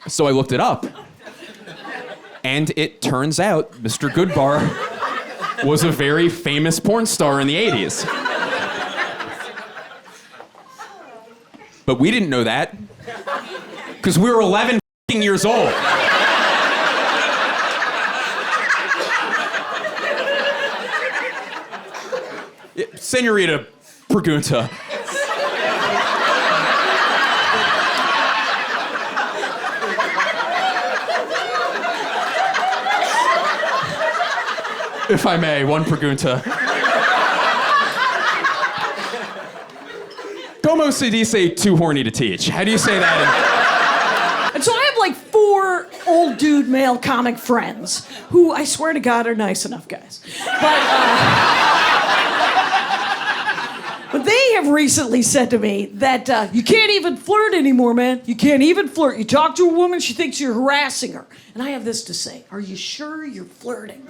So I looked it up. And it turns out Mr. Goodbar was a very famous porn star in the 80s. But we didn't know that because we were 11 years old. Senorita Pregunta. If I may, one pregunta. Como se dice too horny to teach? How do you say that? And so I have like 4 old dude male comic friends who I swear to God are nice enough guys. But they have recently said to me that you can't even flirt anymore, man. You can't even flirt. You talk to a woman, she thinks you're harassing her. And I have this to say. Are you sure you're flirting?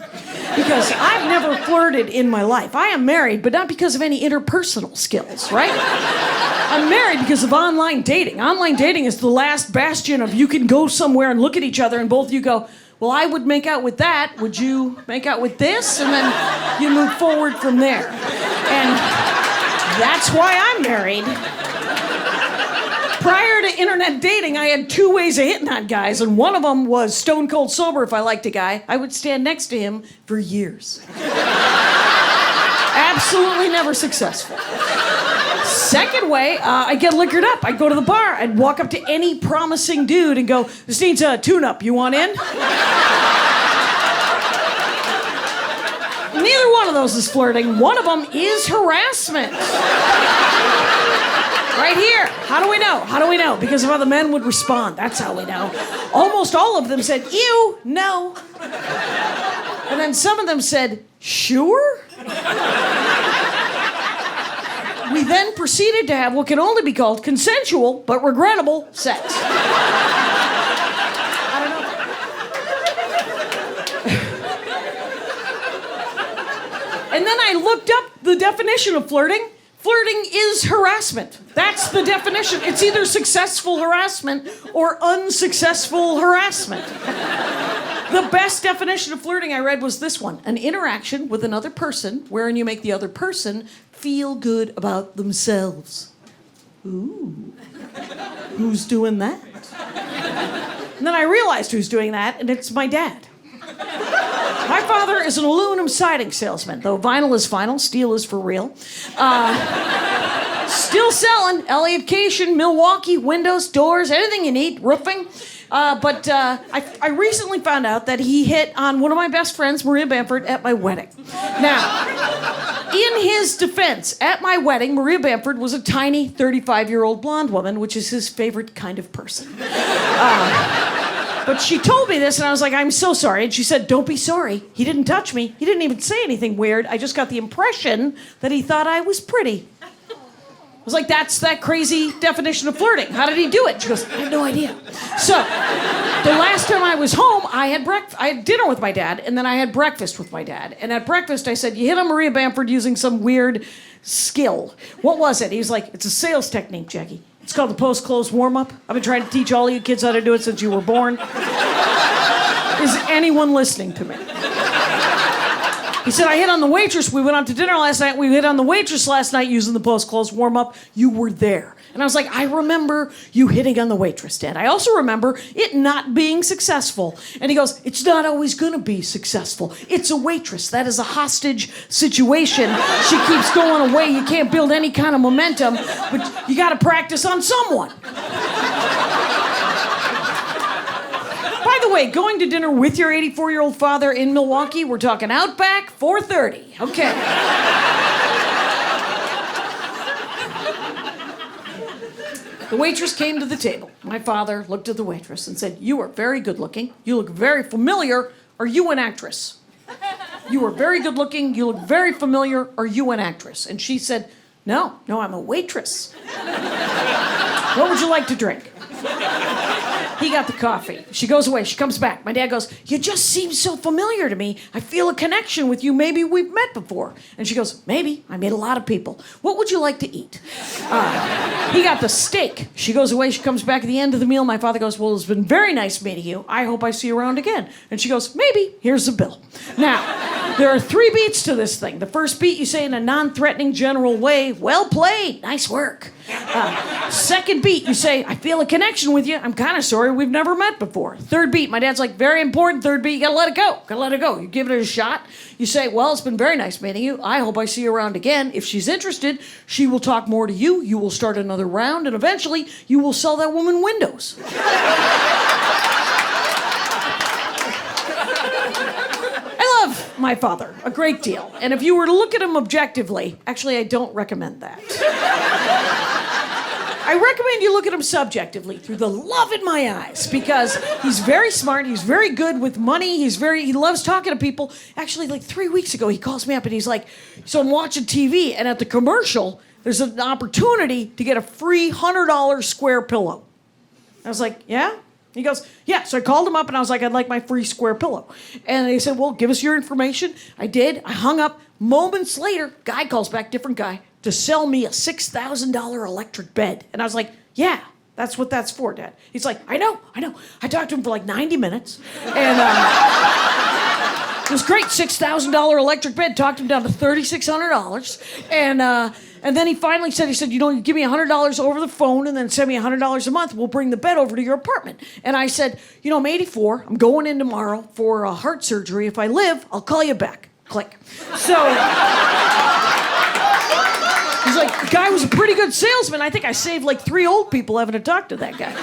Because I've never flirted in my life. I am married, but not because of any interpersonal skills, right? I'm married because of online dating. Online dating is the last bastion of you can go somewhere and look at each other and both of you go, well, I would make out with that. Would you make out with this? And then you move forward from there. And that's why I'm married. Prior to internet dating, I had 2 ways of hitting on guys, and one of them was stone cold sober. If I liked a guy, I would stand next to him for years. Absolutely never successful. Second way, I'd get liquored up. I'd go to the bar. I'd walk up to any promising dude and go, this needs a tune-up. You want in? Neither one of those is flirting. One of them is harassment. Right here. How do we know? How do we know? Because of how the men would respond. That's how we know. Almost all of them said, ew, no. And then some of them said, sure? We then proceeded to have what can only be called consensual but regrettable sex. I don't know. And then I looked up the definition of flirting. Flirting is harassment. That's the definition. It's either successful harassment or unsuccessful harassment. The best definition of flirting I read was this one: an interaction with another person wherein you make the other person feel good about themselves. Ooh. Who's doing that? And then I realized who's doing that, and it's my dad. My father is an aluminum siding salesman, though vinyl is final, steel is for real. Still selling LFTBD, Milwaukee, windows, doors, anything you need, roofing. But I recently found out that he hit on one of my best friends, Maria Bamford, at my wedding. Now, in his defense, at my wedding, Maria Bamford was a tiny 35-year-old blonde woman, which is his favorite kind of person. But she told me this, and I was like, I'm so sorry. And she said, don't be sorry. He didn't touch me. He didn't even say anything weird. I just got the impression that he thought I was pretty. I was like, that's that crazy definition of flirting. How did he do it? She goes, I have no idea. So, the last time I was home, I had dinner with my dad, and then I had breakfast with my dad. And at breakfast, I said, you hit on Maria Bamford using some weird skill. What was it? He was like, it's a sales technique, Jackie. It's called the post-close warm-up. I've been trying to teach all you kids how to do it since you were born. Is anyone listening to me? He said, I hit on the waitress. We went out to dinner last night. We hit on the waitress last night using the post-close warm-up. You were there. And I was like, I remember you hitting on the waitress, Dad. I also remember it not being successful. And he goes, it's not always going to be successful. It's a waitress. That is a hostage situation. She keeps going away. You can't build any kind of momentum, but you got to practice on someone. By the way, going to dinner with your 84-year-old father in Milwaukee, we're talking Outback, 4:30. Okay. The waitress came to the table. My father looked at the waitress and said, you are very good looking. You look very familiar. Are you an actress? You are very good looking. You look very familiar. Are you an actress? And she said, no, I'm a waitress. What would you like to drink? He got the coffee. She goes away. She comes back. My dad goes, you just seem so familiar to me. I feel a connection with you. Maybe we've met before. And she goes, maybe. I meet a lot of people. What would you like to eat? He got the steak. She goes away. She comes back at the end of the meal. My father goes, well, it's been very nice meeting you. I hope I see you around again. And she goes, maybe. Here's the bill. Now, there are 3 beats to this thing. The first beat you say in a non-threatening general way, well played. Nice work. Second beat, you say, I feel a connection with you. I'm kind of sorry we've never met before. Third beat, my dad's like, very important. Third beat, you gotta let it go. Gotta let it go. You give it a shot. You say, well, it's been very nice meeting you. I hope I see you around again. If she's interested, she will talk more to you. You will start another round, and eventually, you will sell that woman windows. I love my father a great deal. And if you were to look at him objectively, actually, I don't recommend that. I recommend you look at him subjectively through the love in my eyes, because he's very smart, he's very good with money, he loves talking to people. Actually, like 3 weeks ago, he calls me up and he's like, so I'm watching TV, and at the commercial, there's an opportunity to get a free $100 square pillow. I was like, yeah? He goes, yeah. So I called him up and I was like, I'd like my free square pillow. And he said, well, give us your information. I did. I hung up. Moments later, guy calls back, different guy, to sell me a $6,000 electric bed. And I was like, yeah, that's what that's for, Dad. He's like, I know. I talked to him for like 90 minutes. And it was great, $6,000 electric bed. Talked him down to $3,600. And then he finally said, you know, give me $100 over the phone and then send me $100 a month. We'll bring the bed over to your apartment. And I said, you know, I'm 84. I'm going in tomorrow for heart surgery. If I live, I'll call you back. Click. So he's like, the guy was a pretty good salesman. I think I saved like 3 old people having to talk to that guy.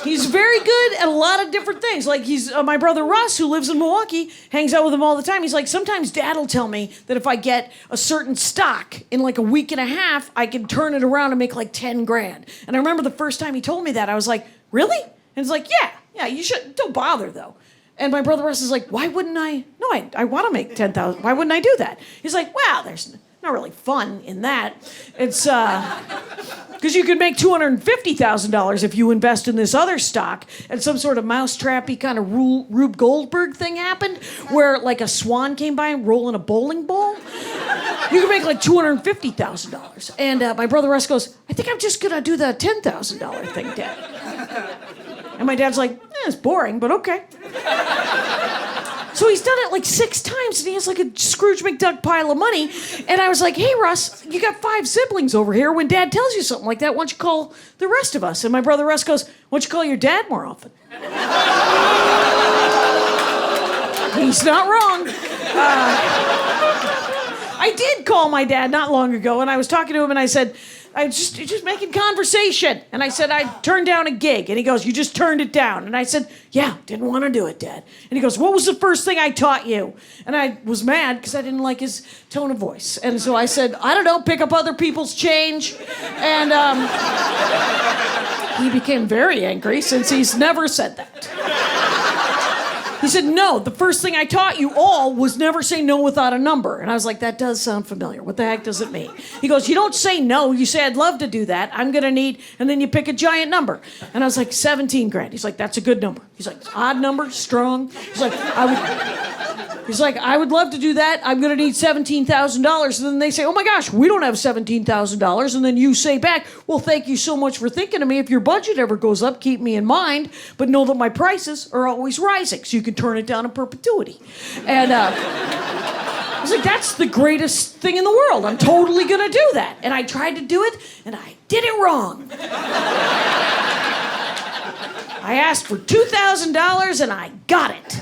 He's very good at a lot of different things. Like he's my brother Russ, who lives in Milwaukee, hangs out with him all the time. He's like, sometimes Dad will tell me that if I get a certain stock in like a week and a half, I can turn it around and make like 10 grand. And I remember the first time he told me that, I was like, really? And he's like, yeah, you should. Don't bother though. And my brother Russ is like, why wouldn't I? No, I want to make 10,000. Why wouldn't I do that? He's like, well, there's not really fun in that. It's because you could make $250,000 if you invest in this other stock. And some sort of mousetrappy kind of Rube Goldberg thing happened, where like a swan came by and rolling a bowling ball. You could make like $250,000. And my brother Russ goes, I think I'm just gonna do the $10,000 thing, Dad. And my dad's like, it's boring, but okay. So he's done it like 6 times, and he has like a Scrooge McDuck pile of money. And I was like, hey, Russ, you got 5 siblings over here. When Dad tells you something like that, why don't you call the rest of us? And my brother Russ goes, why don't you call your dad more often? He's not wrong. I did call my dad not long ago, and I was talking to him, and I said, I was just making conversation. And I said, I turned down a gig. And he goes, you just turned it down. And I said, yeah, didn't want to do it, Dad. And he goes, what was the first thing I taught you? And I was mad because I didn't like his tone of voice. And so I said, I don't know, pick up other people's change. And he became very angry since he's never said that. He said, no, the first thing I taught you all was never say no without a number. And I was like, that does sound familiar. What the heck does it mean? He goes, you don't say no. You say, I'd love to do that. I'm going to need, and then you pick a giant number. And I was like, 17 grand. He's like, that's a good number. He's like, odd number, strong. He's like, I would love to do that. I'm going to need $17,000. And then they say, oh my gosh, we don't have $17,000. And then you say back, well, thank you so much for thinking of me. If your budget ever goes up, keep me in mind. But know that my prices are always rising, so you can turn it down in perpetuity. And I was like, that's the greatest thing in the world. I'm totally going to do that. And I tried to do it, and I did it wrong. I asked for $2,000, and I got it.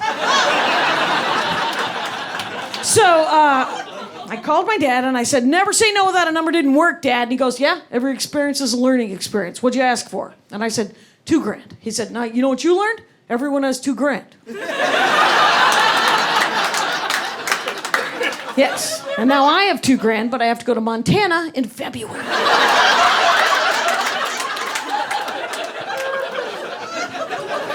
So I called my dad, and I said, never say no without a number didn't work, Dad. And he goes, yeah, every experience is a learning experience. What'd you ask for? And I said, $2 grand. He said, no, you know what you learned? Everyone has $2 grand. Yes. And now I have $2 grand, but I have to go to Montana in February.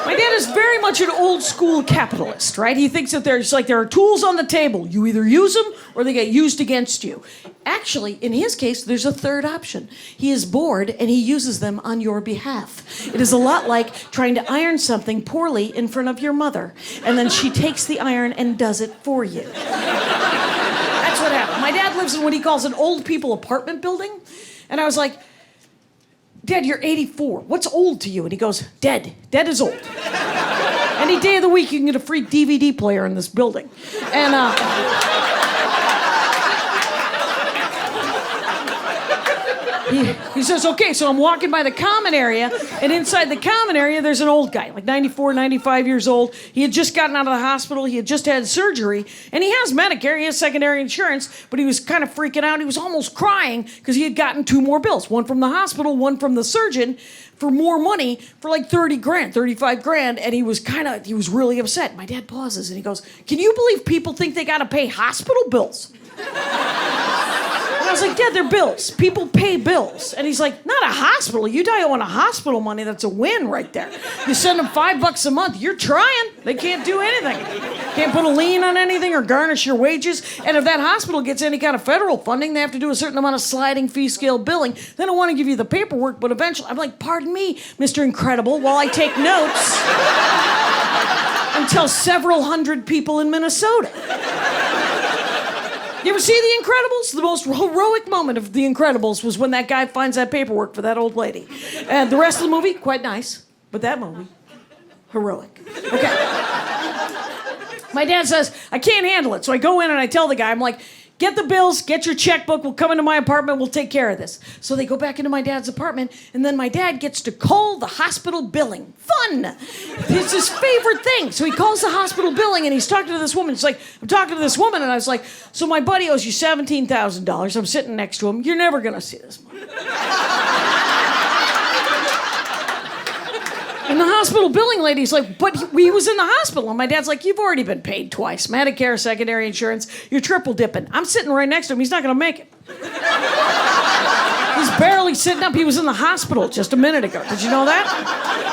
My dad is very much an old school capitalist, right? He thinks that there are tools on the table. You either use them or they get used against you. Actually, in his case, there's a third option. He is bored and he uses them on your behalf. It is a lot like trying to iron something poorly in front of your mother, and then she takes the iron and does it for you. That's what happened. My dad lives in what he calls an old people apartment building, and I was like, Dad, you're 84. What's old to you? And he goes, dead. Dead is old. Any day of the week, you can get a free DVD player in this building. And he says, okay, so I'm walking by the common area, and inside the common area, there's an old guy, like 94, 95 years old. He had just gotten out of the hospital. He had just had surgery, and he has Medicare. He has secondary insurance, but he was kind of freaking out. He was almost crying because he had gotten 2 more bills, one from the hospital, one from the surgeon, for more money, for like 30 grand, 35 grand, and he was really upset. My dad pauses, and he goes, can you believe people think they got to pay hospital bills? And I was like, Dad, they're bills. People pay bills. And he's like, not a hospital. You die owing a hospital money. That's a win right there. You send them $5 a month. You're trying. They can't do anything. Can't put a lien on anything or garnish your wages. And if that hospital gets any kind of federal funding, they have to do a certain amount of sliding fee scale billing. They don't want to give you the paperwork, but eventually, I'm like, pardon me, Mr. Incredible, while I take notes and tell several hundred people in Minnesota. You ever see The Incredibles? The most heroic moment of The Incredibles was when that guy finds that paperwork for that old lady. And the rest of the movie, quite nice. But that movie, heroic. Okay. My dad says, I can't handle it. So I go in and I tell the guy, I'm like, get the bills, get your checkbook, we'll come into my apartment, we'll take care of this. So they go back into my dad's apartment, and then my dad gets to call the hospital billing. Fun! It's his favorite thing. So he calls the hospital billing, and he's talking to this woman. He's like, I'm talking to this woman, and I was like, so my buddy owes you $17,000. I'm sitting next to him. You're never gonna see this money. And the hospital billing lady's like, but he was in the hospital. And my dad's like, you've already been paid twice. Medicare, secondary insurance, you're triple dipping. I'm sitting right next to him. He's not going to make it. He's barely sitting up. He was in the hospital just a minute ago. Did you know that?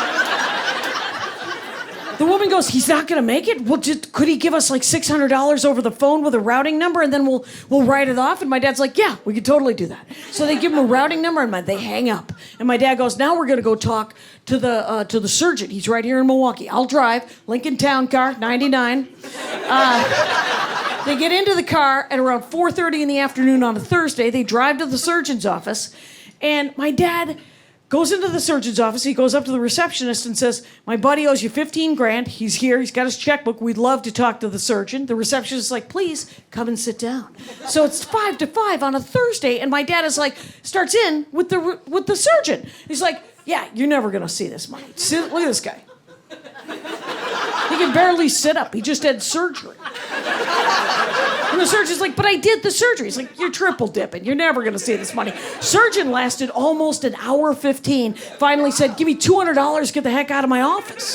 The woman goes, he's not going to make it? Well, could he give us like $600 over the phone with a routing number and then we'll write it off? And my dad's like, yeah, we could totally do that. So they give him a routing number and they hang up. And my dad goes, now we're going to go talk to the surgeon. He's right here in Milwaukee. I'll drive. Lincoln Town Car, 99. They get into the car at around 4:30 in the afternoon on a Thursday. They drive to the surgeon's office. And my dad Goes into the surgeon's office. He goes up to the receptionist and says, my buddy owes you 15 grand. He's here. He's got his checkbook. We'd love to talk to the surgeon. The receptionist is like, please come and sit down. So it's 5 to 5 on a Thursday, and my dad is like, starts in with the surgeon. He's like, yeah, you're never going to see this money. Look at this guy. He can barely sit up. He just had surgery. And the surgeon's like, but I did the surgery. He's like, you're triple dipping. You're never going to see this money. Surgeon lasted almost an hour 15. Finally said, give me $200, get the heck out of my office.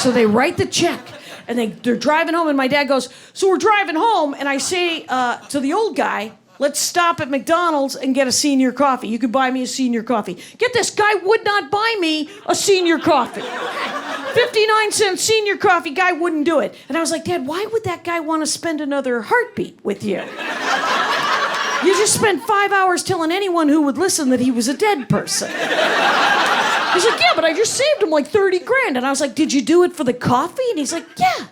So they write the check, and they're driving home, and my dad goes, so we're driving home, and I say to the old guy, let's stop at McDonald's and get a senior coffee. You could buy me a senior coffee. Get this, guy would not buy me a senior coffee. 59-cent senior coffee, guy wouldn't do it. And I was like, Dad, why would that guy want to spend another heartbeat with you? You just spent 5 hours telling anyone who would listen that he was a dead person. He's like, yeah, but I just saved him like 30 grand. And I was like, did you do it for the coffee? And he's like, yeah.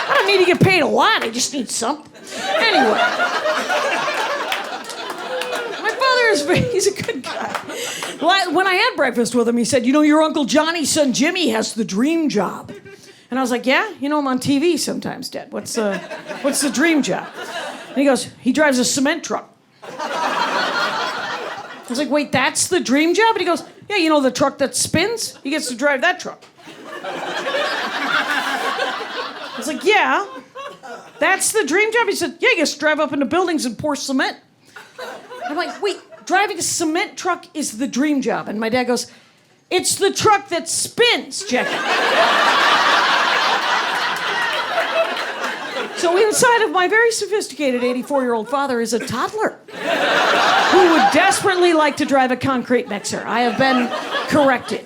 I don't need to get paid a lot. I just need something. Anyway. My father he's a good guy. When I had breakfast with him, he said, you know, your Uncle Johnny's son Jimmy has the dream job. And I was like, yeah? You know, I'm on TV sometimes, Dad. What's the dream job? And he goes, he drives a cement truck. I was like, wait, that's the dream job? And he goes, yeah, you know the truck that spins? He gets to drive that truck. I was like, yeah, that's the dream job? He said, yeah, you gets to drive up into buildings and pour cement. I'm like, wait, driving a cement truck is the dream job? And my dad goes, it's the truck that spins, Jackie. So inside of my very sophisticated 84-year-old father is a toddler who would desperately like to drive a concrete mixer. I have been corrected.